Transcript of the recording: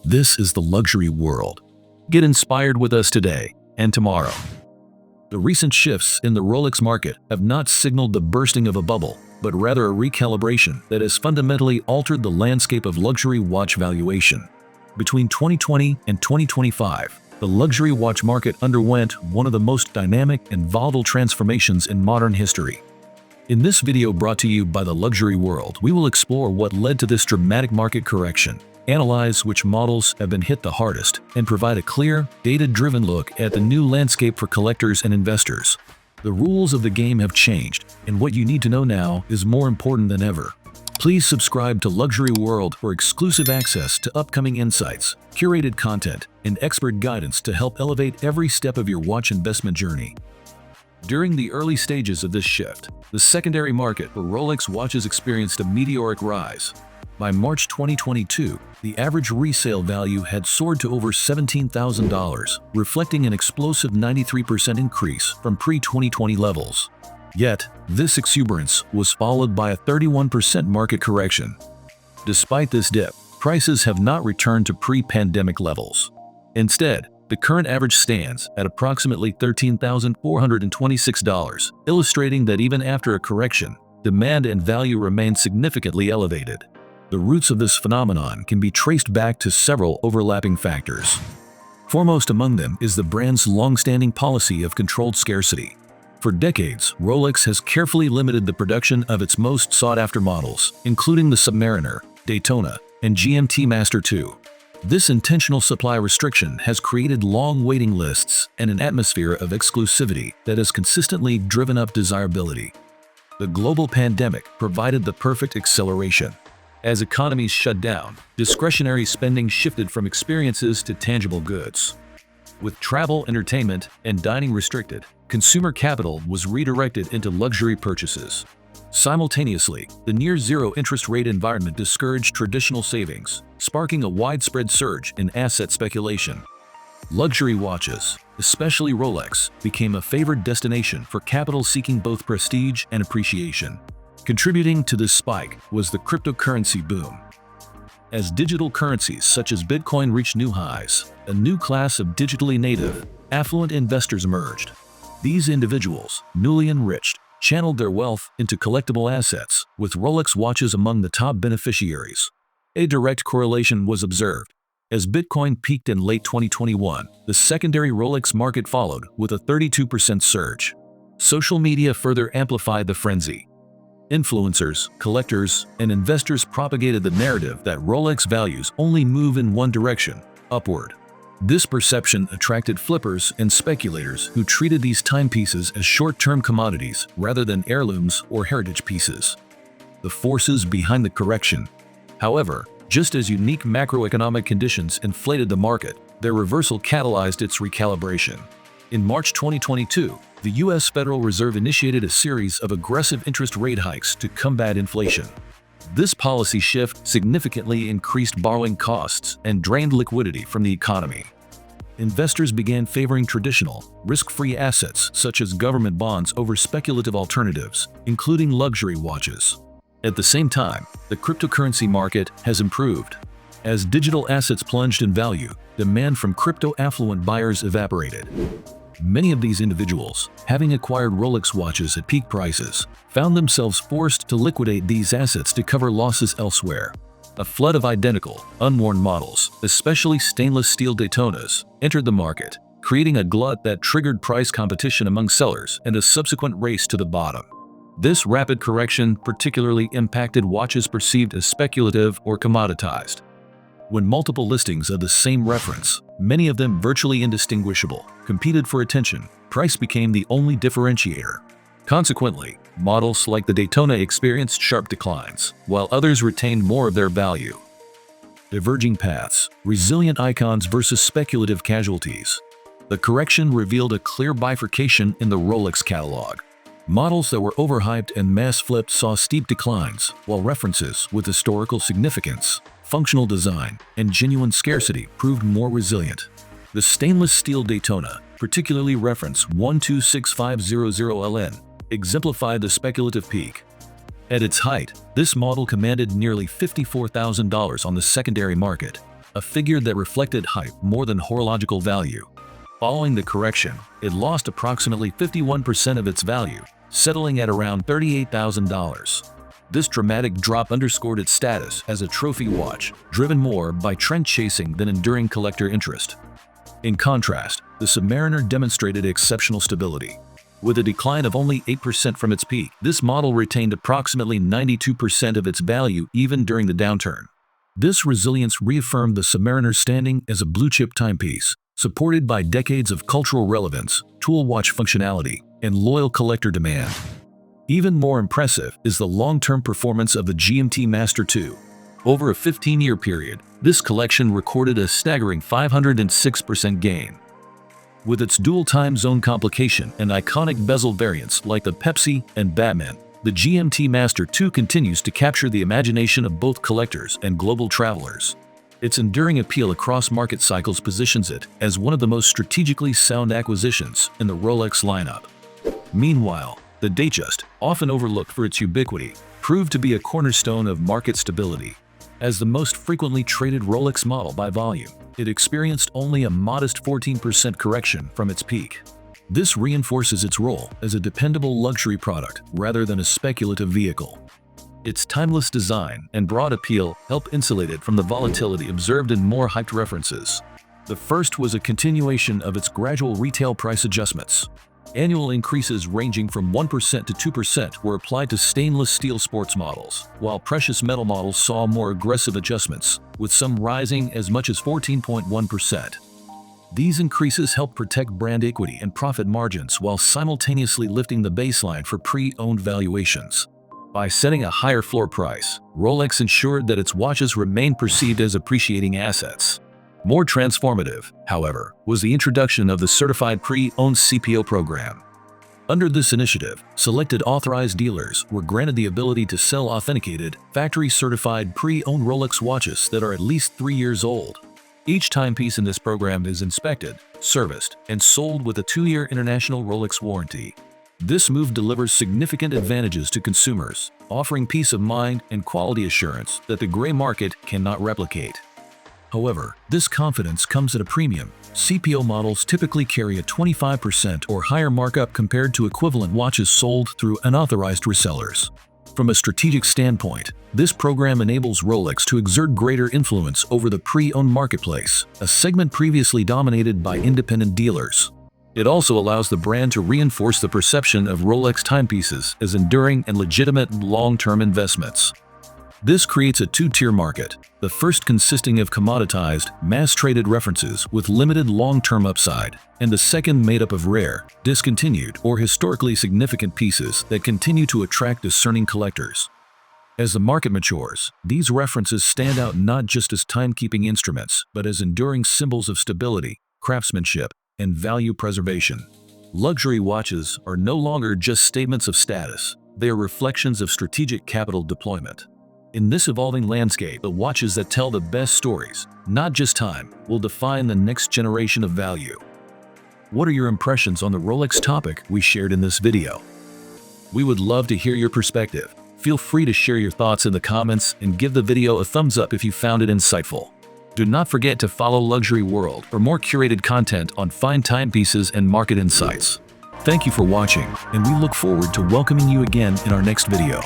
This is the luxury world. Get inspired with us today and tomorrow. The recent shifts in the Rolex market have not signaled the bursting of a bubble, but rather a recalibration that has fundamentally altered the landscape of luxury watch valuation. Between 2020 and 2025, the luxury watch market underwent one of the most dynamic and volatile transformations in modern history. In this video brought to you by the Luxury World, we will explore what led to this dramatic market correction, analyze which models have been hit the hardest, and provide a clear, data-driven look at the new landscape for collectors and investors. The rules of the game have changed, and what you need to know now is more important than ever. Please subscribe to Luxury World for exclusive access to upcoming insights, curated content, and expert guidance to help elevate every step of your watch investment journey. During the early stages of this shift, the secondary market for Rolex watches experienced a meteoric rise. By March 2022, the average resale value had soared to over $17,000, reflecting an explosive 93% increase from pre-2020 levels. Yet, this exuberance was followed by a 31% market correction. Despite this dip, prices have not returned to pre-pandemic levels. Instead, the current average stands at approximately $13,426, illustrating that even after a correction, demand and value remain significantly elevated. The roots of this phenomenon can be traced back to several overlapping factors. Foremost among them is the brand's long-standing policy of controlled scarcity. For decades, Rolex has carefully limited the production of its most sought-after models, including the Submariner, Daytona, and GMT Master II. This intentional supply restriction has created long waiting lists and an atmosphere of exclusivity that has consistently driven up desirability. The global pandemic provided the perfect acceleration. As economies shut down, discretionary spending shifted from experiences to tangible goods. With travel, entertainment, and dining restricted, consumer capital was redirected into luxury purchases. Simultaneously, the near-zero interest rate environment discouraged traditional savings, sparking a widespread surge in asset speculation. Luxury watches, especially Rolex, became a favored destination for capital seeking both prestige and appreciation. Contributing to this spike was the cryptocurrency boom. As digital currencies such as Bitcoin reached new highs, a new class of digitally native, affluent investors emerged. These individuals, newly enriched, channeled their wealth into collectible assets, with Rolex watches among the top beneficiaries. A direct correlation was observed. As Bitcoin peaked in late 2021, the secondary Rolex market followed with a 32% surge. Social media further amplified the frenzy. Influencers, collectors, and investors propagated the narrative that Rolex values only move in one direction, upward. This perception attracted flippers and speculators who treated these timepieces as short-term commodities rather than heirlooms or heritage pieces. The forces behind the correction. However, just as unique macroeconomic conditions inflated the market, their reversal catalyzed its recalibration. In March 2022, the U.S. Federal Reserve initiated a series of aggressive interest rate hikes to combat inflation. This policy shift significantly increased borrowing costs and drained liquidity from the economy. Investors began favoring traditional, risk-free assets such as government bonds over speculative alternatives, including luxury watches. At the same time, the cryptocurrency market has improved. As digital assets plunged in value, demand from crypto-affluent buyers evaporated. Many of these individuals, having acquired Rolex watches at peak prices, found themselves forced to liquidate these assets to cover losses elsewhere. A flood of identical, unworn models, especially stainless steel Daytonas, entered the market, creating a glut that triggered price competition among sellers and a subsequent race to the bottom. This rapid correction particularly impacted watches perceived as speculative or commoditized. When multiple listings of the same reference, many of them virtually indistinguishable, competed for attention, price became the only differentiator. Consequently, models like the Daytona experienced sharp declines, while others retained more of their value. Diverging paths, resilient icons versus speculative casualties. The correction revealed a clear bifurcation in the Rolex catalog. Models that were overhyped and mass-flipped saw steep declines, while references with historical significance, functional design, and genuine scarcity proved more resilient. The stainless steel Daytona, particularly reference 126500LN, exemplified the speculative peak. At its height, this model commanded nearly $54,000 on the secondary market, a figure that reflected hype more than horological value. Following the correction, it lost approximately 51% of its value, settling at around $38,000. This dramatic drop underscored its status as a trophy watch, driven more by trend chasing than enduring collector interest. In contrast, the Submariner demonstrated exceptional stability. With a decline of only 8% from its peak, this model retained approximately 92% of its value even during the downturn. This resilience reaffirmed the Submariner's standing as a blue-chip timepiece, supported by decades of cultural relevance, tool watch functionality, and loyal collector demand. Even more impressive is the long-term performance of the GMT Master II. Over a 15-year period, this collection recorded a staggering 506% gain. With its dual time zone complication and iconic bezel variants like the Pepsi and Batman, the GMT Master II continues to capture the imagination of both collectors and global travelers. Its enduring appeal across market cycles positions it as one of the most strategically sound acquisitions in the Rolex lineup. Meanwhile, the Datejust, often overlooked for its ubiquity, proved to be a cornerstone of market stability. As the most frequently traded Rolex model by volume, it experienced only a modest 14% correction from its peak. This reinforces its role as a dependable luxury product rather than a speculative vehicle. Its timeless design and broad appeal help insulate it from the volatility observed in more hyped references. The first was a continuation of its gradual retail price adjustments. Annual increases ranging from 1% to 2% were applied to stainless steel sports models, while precious metal models saw more aggressive adjustments, with some rising as much as 14.1%. These increases help protect brand equity and profit margins while simultaneously lifting the baseline for pre-owned valuations. By setting a higher floor price, Rolex ensured that its watches remained perceived as appreciating assets. More transformative, however, was the introduction of the Certified Pre-Owned CPO program. Under this initiative, selected authorized dealers were granted the ability to sell authenticated, factory-certified pre-owned Rolex watches that are at least 3 years old. Each timepiece in this program is inspected, serviced, and sold with a 2-year international Rolex warranty. This move delivers significant advantages to consumers, offering peace of mind and quality assurance that the gray market cannot replicate. However, this confidence comes at a premium. CPO models typically carry a 25% or higher markup compared to equivalent watches sold through unauthorized resellers. From a strategic standpoint, this program enables Rolex to exert greater influence over the pre-owned marketplace, a segment previously dominated by independent dealers. It also allows the brand to reinforce the perception of Rolex timepieces as enduring and legitimate long-term investments. This creates a two-tier market, the first consisting of commoditized, mass-traded references with limited long-term upside, and the second made up of rare, discontinued, or historically significant pieces that continue to attract discerning collectors. As the market matures, these references stand out not just as timekeeping instruments, but as enduring symbols of stability, craftsmanship, and value preservation. Luxury watches are no longer just statements of status, they are reflections of strategic capital deployment. In this evolving landscape, the watches that tell the best stories, not just time, will define the next generation of value. What are your impressions on the Rolex topic we shared in this video? We would love to hear your perspective. Feel free to share your thoughts in the comments and give the video a thumbs up if you found it insightful. Do not forget to follow Luxury World for more curated content on fine timepieces and market insights. Thank you for watching, and we look forward to welcoming you again in our next video.